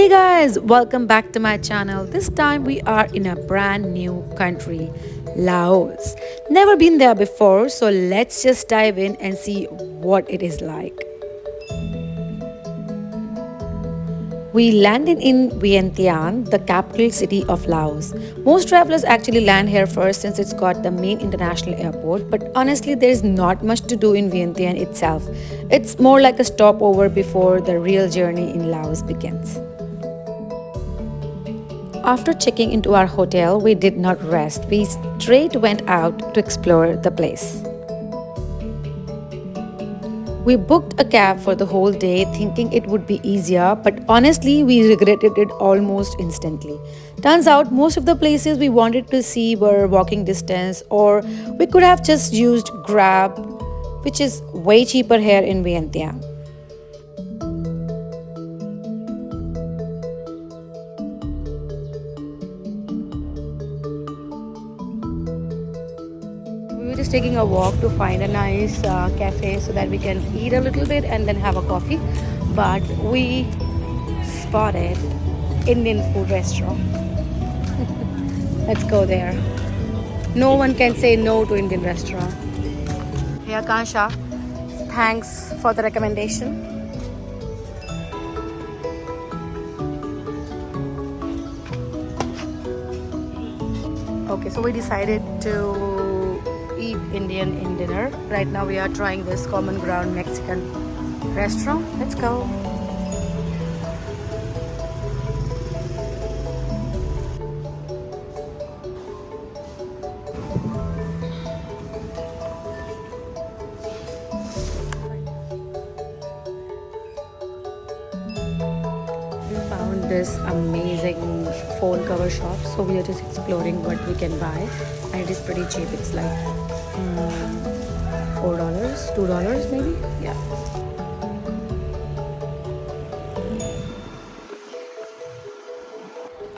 Hey guys, welcome back to my channel. This time we are in a brand new country, Laos. Never been there before, so let's just dive in and see what it is like. We landed in Vientiane, the capital city of Laos. Most travelers actually land here first since it's got the main international airport, but honestly, there's not much to do in Vientiane itself. It's more like a stopover before the real journey in Laos begins. After checking into our hotel, we did not rest. We straight went out to explore the place. We booked a cab for the whole day thinking it would be easier, but honestly, we regretted it almost instantly. Turns out, most of the places we wanted to see were walking distance, or we could have just used Grab, which is way cheaper here in Vientiane. We were just taking a walk to find a nice cafe so that we can eat a little bit and then have a coffee. But we spotted Indian food restaurant. Let's go there. No one can say no to Indian restaurant. Hey Akansha, thanks for the recommendation. Okay, so we decided to eat Indian in dinner. Right now we are trying this common ground Mexican restaurant. Let's go. We found this amazing phone cover shop, so we are just exploring what we can buy, and it is pretty cheap. It's like $4, $2 maybe. Yeah.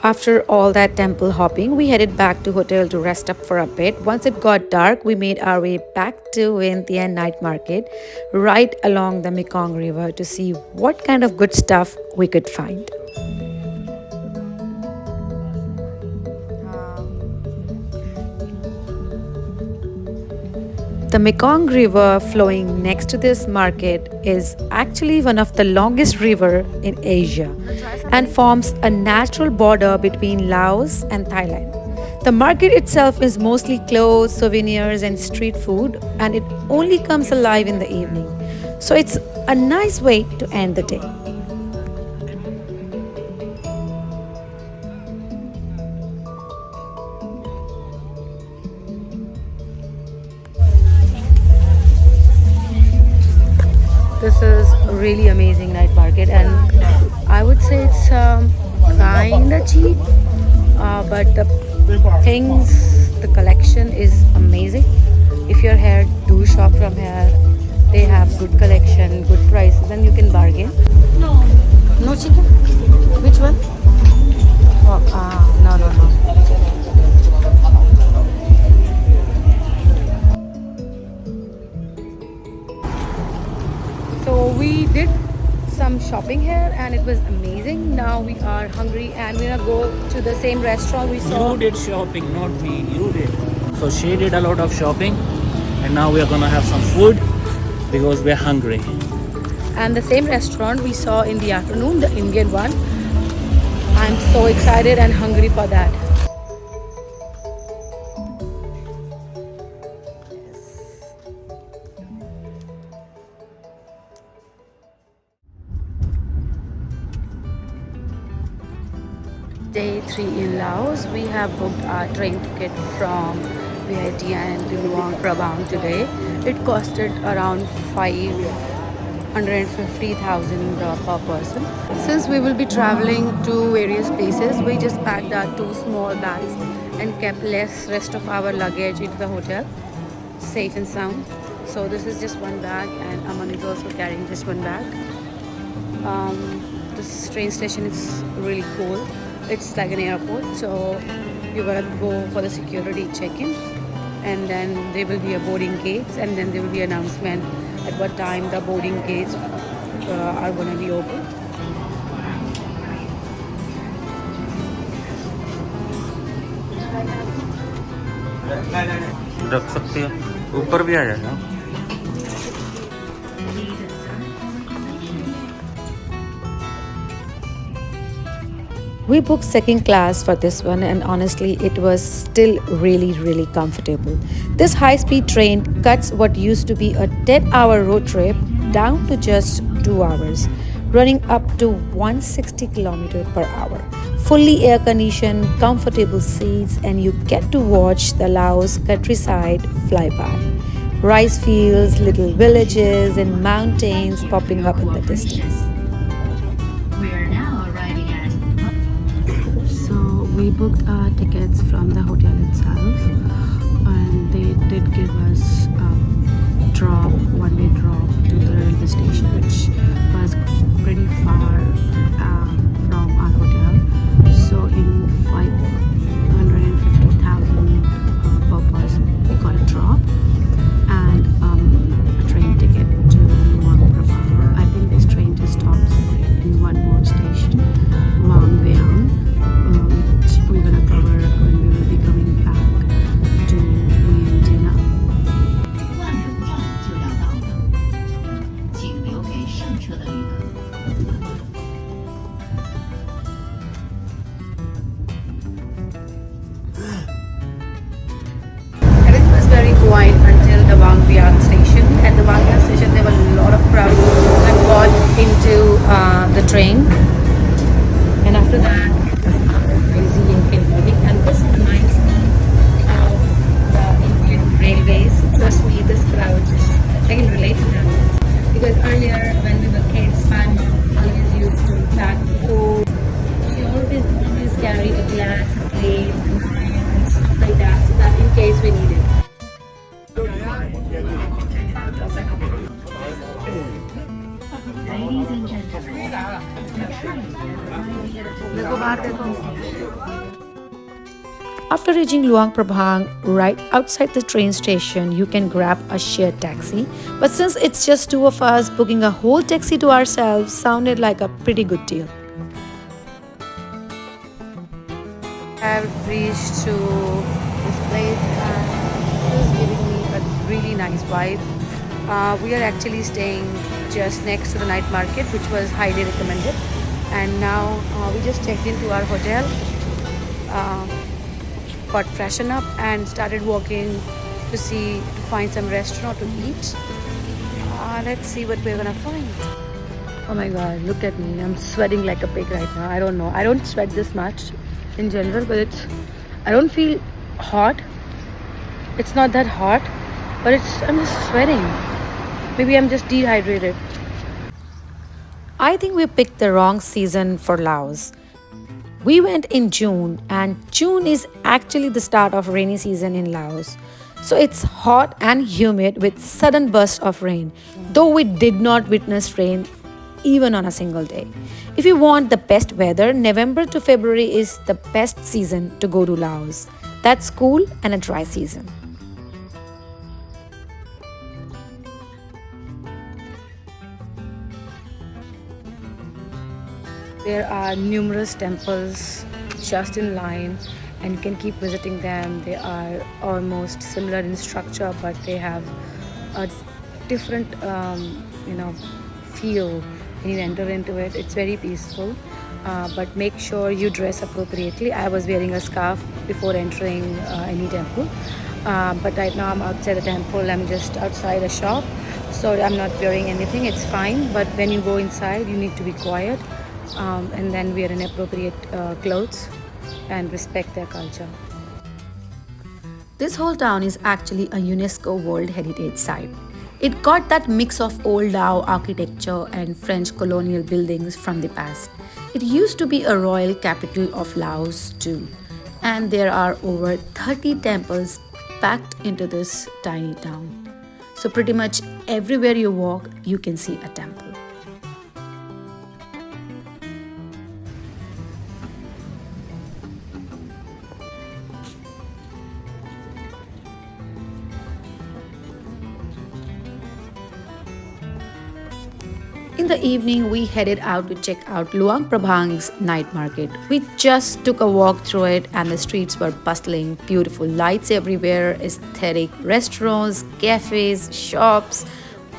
After all that temple hopping, we headed back to hotel to rest up for a bit. Once it got dark, we made our way back to Vientiane night market right along the Mekong river to see what kind of good stuff we could find. The Mekong River flowing next to this market is actually one of the longest river in Asia and forms a natural border between Laos and Thailand. The market itself is mostly clothes, souvenirs and street food, and it only comes alive in the evening. So it's a nice way to end the day. This is a really amazing night market, and I would say it's kinda cheap, but the things, the collection is amazing. If you're here, do shop from here. They have good collection, good prices, and you can bargain. No chicken? Which one? Oh, no, no, no. So we did some shopping here and it was amazing. Now we are hungry and we're gonna go to the same restaurant we saw. You did shopping, not me. You did. So she did a lot of shopping, and now we are gonna have some food because we're hungry. And the same restaurant we saw in the afternoon, the Indian one. I'm so excited and hungry for that. Day 3 in Laos. We have booked our train ticket from Vientiane to Luang Prabang today. It costed around 550,000 per person. Since we will be traveling to various places, we just packed our 2 small bags and kept rest of our luggage into the hotel, safe and sound. So this is just one bag, and Aman is also carrying just one bag. This train station is really cool. It's like an airport, so you gotta go for the security check-in, and then there will be a boarding gates, and then there will be an announcement at what time the boarding gates are gonna be open. रख सकती हो, ऊपर भी आ जाएगा. We booked second class for this one, and honestly, it was still really comfortable. This high speed train cuts what used to be a 10-hour road trip down to just 2 hours, running up to 160 km per hour. Fully air conditioned, comfortable seats, and you get to watch the Laos countryside fly by. Rice fields, little villages, and mountains popping up in the distance. So we booked our tickets from the hotel itself, and they did give us a drop, one-way drop to the railway station, which was pretty far from our hotel. So in 550,000 per person, we got a drop and a train ticket to Luang Prabang. I think this train just stops in one more station, Vientiane, which we're gonna cover when we will be coming back to Vientiane. Everything was very quiet until the Vientiane station. At the Vientiane station, there were a lot of crowd that got into the train, and after that, it was crazy and chaotic. And this reminds me of the Indian railways. Trust me, this crowd I can relate to that because earlier when we were kids, my mom always used to pack food. She always carry a glass, a plate, a knife, and stuff like that, so that in case we need it. After reaching Luang Prabhang, right outside the train station, you can grab a shared taxi. But since it's just two of us, booking a whole taxi to ourselves sounded like a pretty good deal. I've reached to this place and it was giving me a really nice vibe. We are actually staying just next to the night market, which was highly recommended. And now we just checked into our hotel, got freshened up and started walking to find some restaurant to eat. Let's see what we're gonna find. Oh my god, look at me. I'm sweating like a pig right now. I don't know. I don't sweat this much in general, but I don't feel hot. It's not that hot, but I'm just sweating. Maybe I'm just dehydrated. I think we picked the wrong season for Laos. We went in June, and June is actually the start of rainy season in Laos. So it's hot and humid with sudden bursts of rain, though we did not witness rain even on a single day. If you want the best weather, November to February is the best season to go to Laos. That's cool and a dry season. There are numerous temples just in line, and you can keep visiting them. They are almost similar in structure, but they have a different feel when you enter into it. It's very peaceful, but make sure you dress appropriately. I was wearing a scarf before entering any temple, but right now I'm outside the temple. I'm just outside a shop, so I'm not wearing anything. It's fine, but when you go inside, you need to be quiet, and then wear an appropriate clothes and respect their culture. This whole town is actually a UNESCO World Heritage Site. It got that mix of old Lao architecture and French colonial buildings from the past. It used to be a royal capital of Laos too, and there are over 30 temples packed into this tiny town. So pretty much everywhere you walk, you can see a temple. In the evening, we headed out to check out Luang Prabhang's night market. We just took a walk through it, and the streets were bustling, beautiful lights everywhere, aesthetic restaurants, cafes, shops,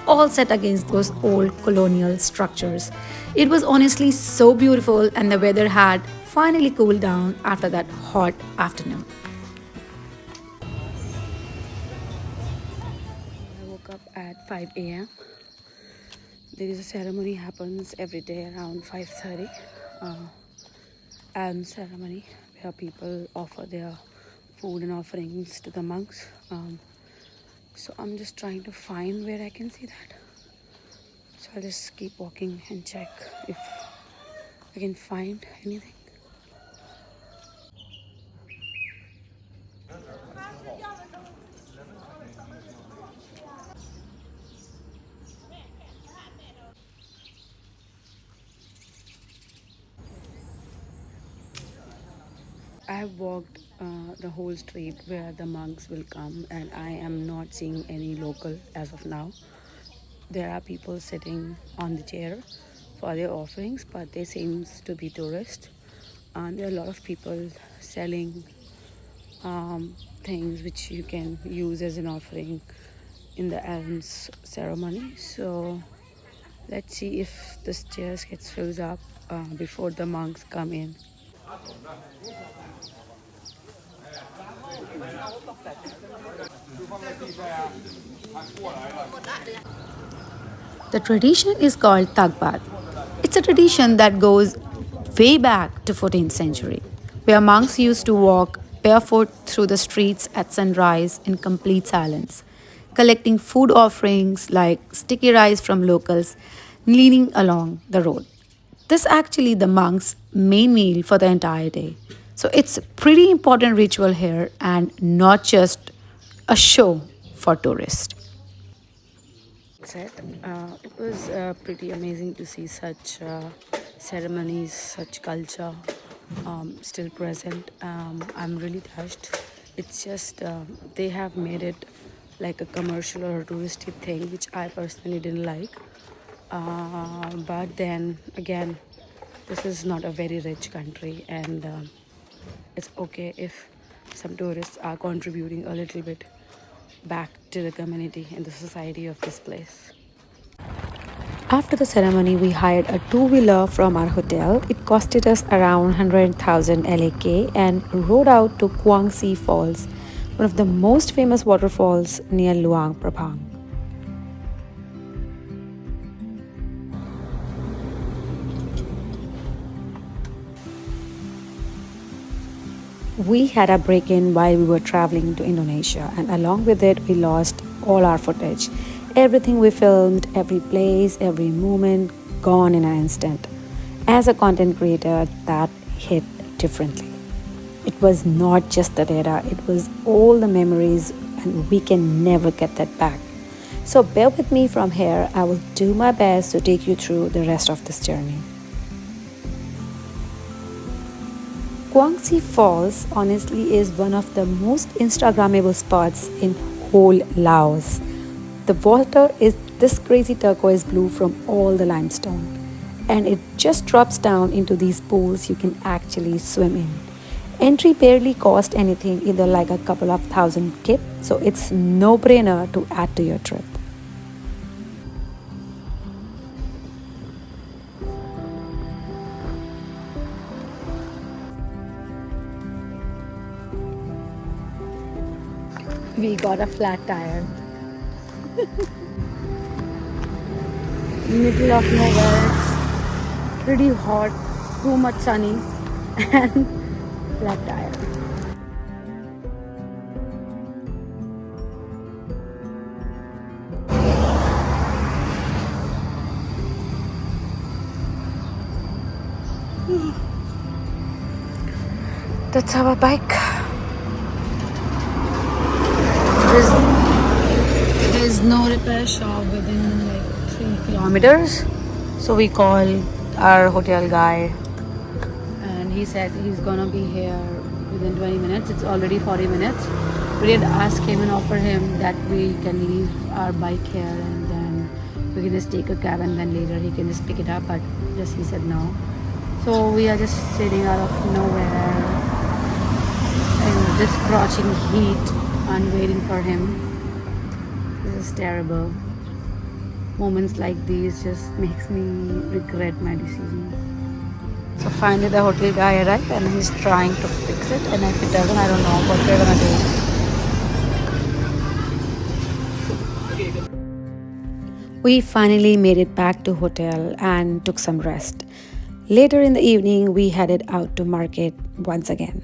all set against those old colonial structures. It was honestly so beautiful, and the weather had finally cooled down after that hot afternoon. I woke up at 5 a.m. There is a ceremony happens every day around 5:30. Alms Ceremony, where people offer their food and offerings to the monks. So I'm just trying to find where I can see that. So I'll just keep walking and check if I can find anything. I have walked the whole street where the monks will come, and I am not seeing any local as of now. There are people sitting on the chair for their offerings, but they seems to be tourists. And there are a lot of people selling things which you can use as an offering in the Alms ceremony. So let's see if this chairs gets filled up before the monks come in. The tradition is called Tagbat. It's a tradition that goes way back to 14th century, where monks used to walk barefoot through the streets at sunrise in complete silence, collecting food offerings like sticky rice from locals leaning along the road. This actually the monks' main meal for the entire day. So it's a pretty important ritual here and not just a show for tourists. Set. It was pretty amazing to see such ceremonies, such culture still present. I'm really touched. It's just they have made it like a commercial or a touristy thing, which I personally didn't like. But then again, this is not a very rich country, and it's okay if some tourists are contributing a little bit back to the community and the society of this place. After the ceremony, we hired a two-wheeler from our hotel. It costed us around 100,000 LAK and rode out to Kuang Si Falls, one of the most famous waterfalls near Luang Prabhang. We had a break-in while we were traveling to Indonesia, and along with it, we lost all our footage. Everything we filmed, every place, every moment, gone in an instant. As a content creator, that hit differently. It was not just the data, it was all the memories, and we can never get that back. So bear with me from here. I will do my best to take you through the rest of this journey. Kuang Si Falls honestly is one of the most Instagrammable spots in whole Laos. The water is this crazy turquoise blue from all the limestone, and it just drops down into these pools you can actually swim in. Entry barely cost anything, either like a couple of thousand kip, so it's no-brainer to add to your trip. We got a flat tire. Middle of nowhere, it's pretty hot, too much sunny, and flat tire. That's our bike. There's no repair shop within like 3 kilometers. So we called our hotel guy, and he said he's gonna be here within 20 minutes. It's already 40 minutes. We did ask him and offer him that we can leave our bike here and then we can just take a cab and then later he can just pick it up, but just he said no. So we are just sitting out of nowhere in this scorching heat and waiting for him. This is terrible. Moments like these just makes me regret my decision. So finally the hotel guy arrived and he's trying to fix it, and if it doesn't, I don't know what we're gonna do. We finally made it back to hotel and took some rest. Later in the evening, we headed out to market once again.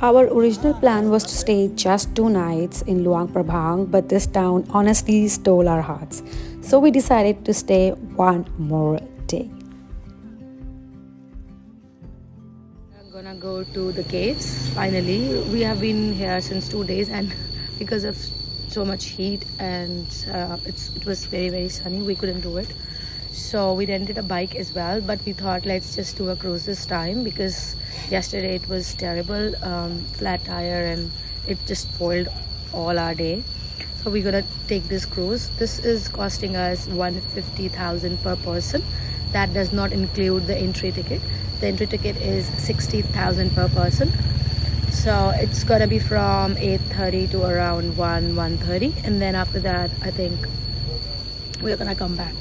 Our original plan was to stay just 2 nights in Luang Prabhang, but this town honestly stole our hearts. So we decided to stay one more day. I'm gonna go to the caves finally. We have been here since 2 days, and because of so much heat and it was very sunny, we couldn't do it. So we rented a bike as well, but we thought let's just do a cruise this time because yesterday it was terrible, flat tire, and it just spoiled all our day. So we're gonna take this cruise. This is costing us 150,000 per person. That does not include the entry ticket. The entry ticket is 60,000 per person. So it's gonna be from 8:30 to around 1:30, and then after that I think we're gonna come back.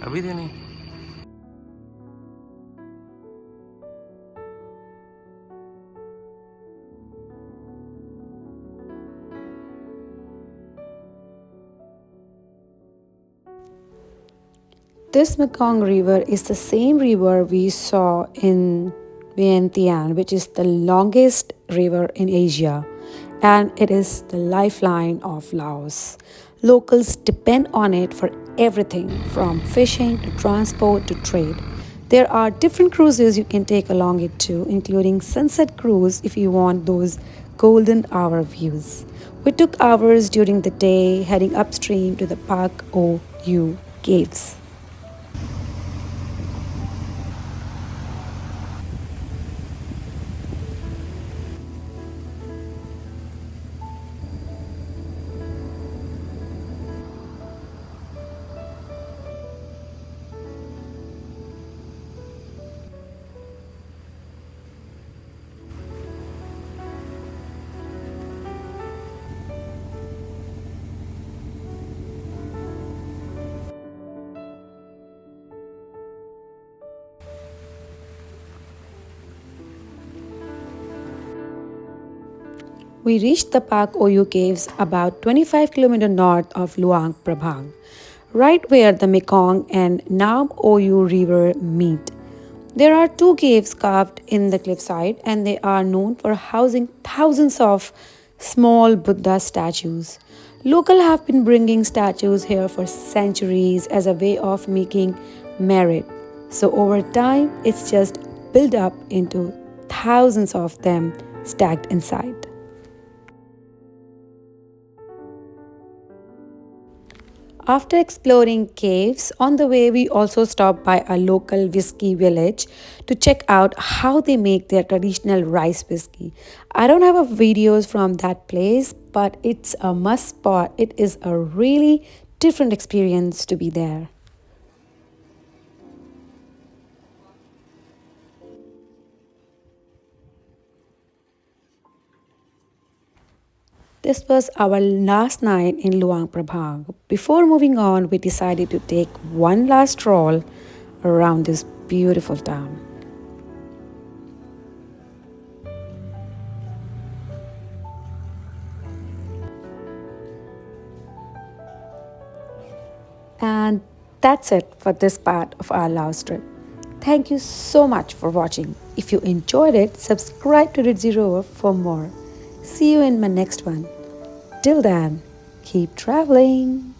अभी देनी This Mekong river is the same river we saw in Vientiane, which is the longest river in Asia, and it is the lifeline of Laos. Locals depend on it for everything from fishing to transport to trade. There are different cruises you can take along it too, including sunset cruise if you want those golden hour views. We took hours during the day heading upstream to the Pak Ou Caves. We reached the Pak Ou Caves about 25 km north of Luang Prabhang, right where the Mekong and Nam Ou River meet. There are 2 caves carved in the cliffside, and they are known for housing thousands of small Buddha statues. Locals have been bringing statues here for centuries as a way of making merit. So over time, it's just built up into thousands of them stacked inside. After exploring caves, on the way we also stopped by a local whiskey village to check out how they make their traditional rice whiskey. I don't have videos from that place, but it's a must spot. It is a really different experience to be there. This was our last night in Luang Prabhang. Before moving on, we decided to take one last stroll around this beautiful town. And that's it for this part of our Laos trip. Thank you so much for watching. If you enjoyed it, subscribe to Ritzy for more. See you in my next one. Till then, keep traveling.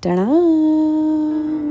Ta-da!